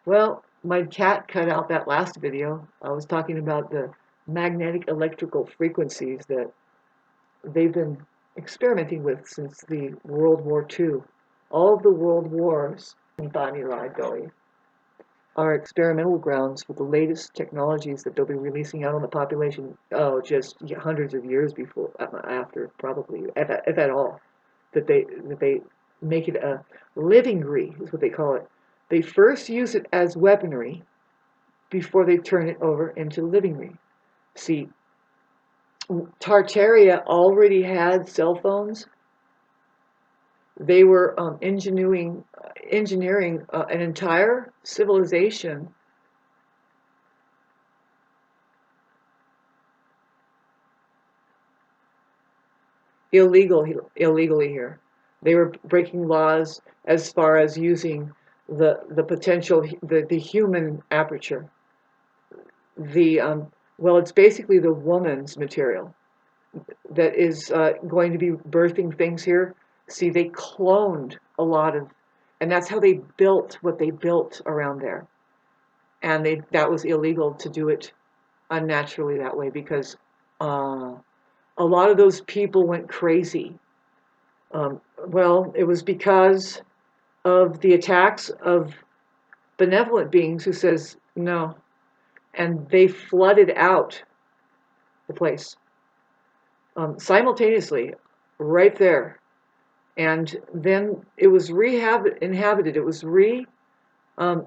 Well, my cat cut out that last video. I was talking about the magnetic electrical frequencies that they've been experimenting with since the World War II. All of the world wars in Bani Rai are experimental grounds for the latest technologies that they'll be releasing out on the population, oh, just hundreds of years before, after, probably, if at all, that they make it a livingry, is what they call it. They first use it as weaponry before they turn it over into livingry. See, Tartaria already had cell phones. They were engineering an entire civilization illegally here. They were breaking laws as far as using the potential the human aperture. The well, it's basically the woman's material that is going to be birthing things here. See, they cloned a lot of, and that's how they built what they built around there. And that was illegal to do it unnaturally that way because a lot of those people went crazy. Well, it was because of the attacks of benevolent beings who says no, and they flooded out the place simultaneously, right there. And then it was inhabited. It was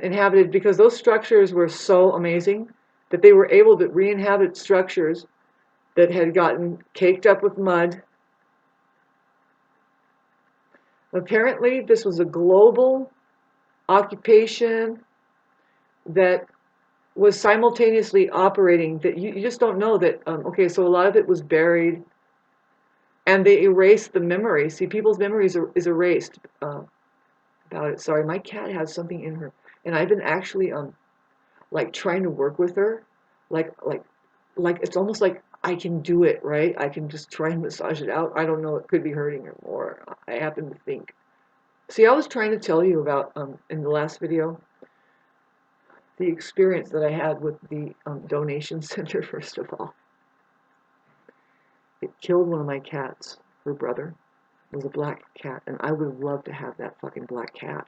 inhabited because those structures were so amazing that they were able to re-inhabit structures that had gotten caked up with mud. Apparently, this was a global occupation that was simultaneously operating, that you just don't know that, okay, so a lot of it was buried, and they erased the memory. See, people's memories is erased about it. Sorry, my cat has something in her, and I've been actually, like, trying to work with her, like, like, like, it's almost like I can do it, right? I can just try and massage it out. I don't know, it could be hurting her more, I happen to think. See, I was trying to tell you about, in the last video, the experience that I had with the donation center, first of all. It killed one of my cats. Her brother was a black cat, and I would have loved to have that fucking black cat.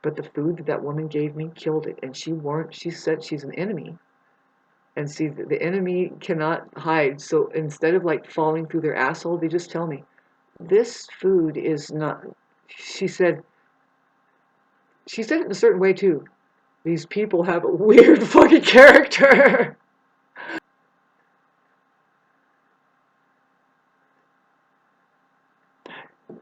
But the food that that woman gave me killed it, and she said she's an enemy. And see, the enemy cannot hide, so instead of like falling through their asshole, they just tell me, this food is not, she said it in a certain way too. These people have a weird fucking character.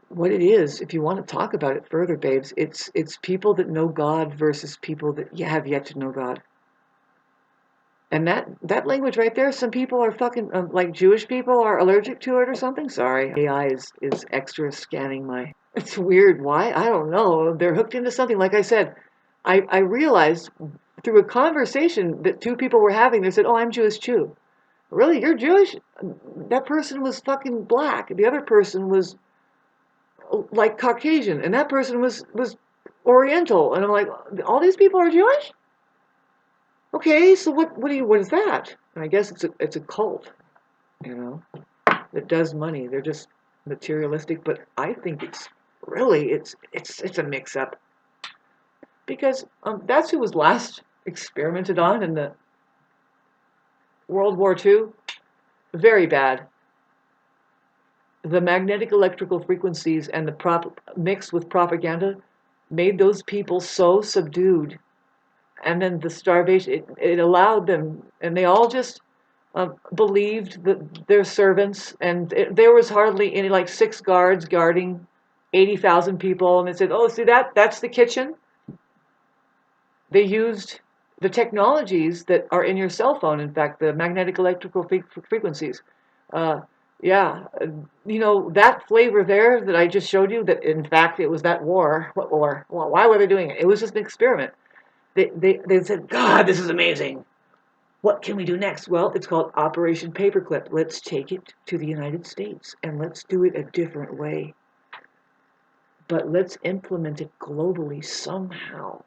What it is, if you want to talk about it further, babes, it's people that know God versus people that have yet to know God. And that language right there, some people are fucking like Jewish people are allergic to it or something. Sorry, AI is extra scanning my. It's weird. Why? I don't know. They're hooked into something. Like I said, I realized through a conversation that two people were having. They said, "Oh, I'm Jewish too." Really, you're Jewish? That person was fucking black. The other person was like Caucasian, and that person was Oriental, and I'm like, all these people are Jewish? Okay, so what is that? And I guess it's a cult, you know, that does money. They're just materialistic, but I think it's really it's a mix up because that's who was last experimented on in the World War II. Very bad. The magnetic electrical frequencies and the mixed with propaganda made those people so subdued, and then the starvation it allowed them, and they all just believed that their servants, and there was hardly any, like 6 guards guarding 80,000 people, and they said, "Oh, see that's the kitchen." They used the technologies that are in your cell phone. In fact, the magnetic electrical frequencies. Uh, yeah, you know that flavor there that I just showed you. That in fact it was that war. What war? Well, why were they doing it? It was just an experiment. They said, "God, this is amazing. What can we do next?" Well, it's called Operation Paperclip. Let's take it to the United States and let's do it a different way. but let's implement it globally somehow.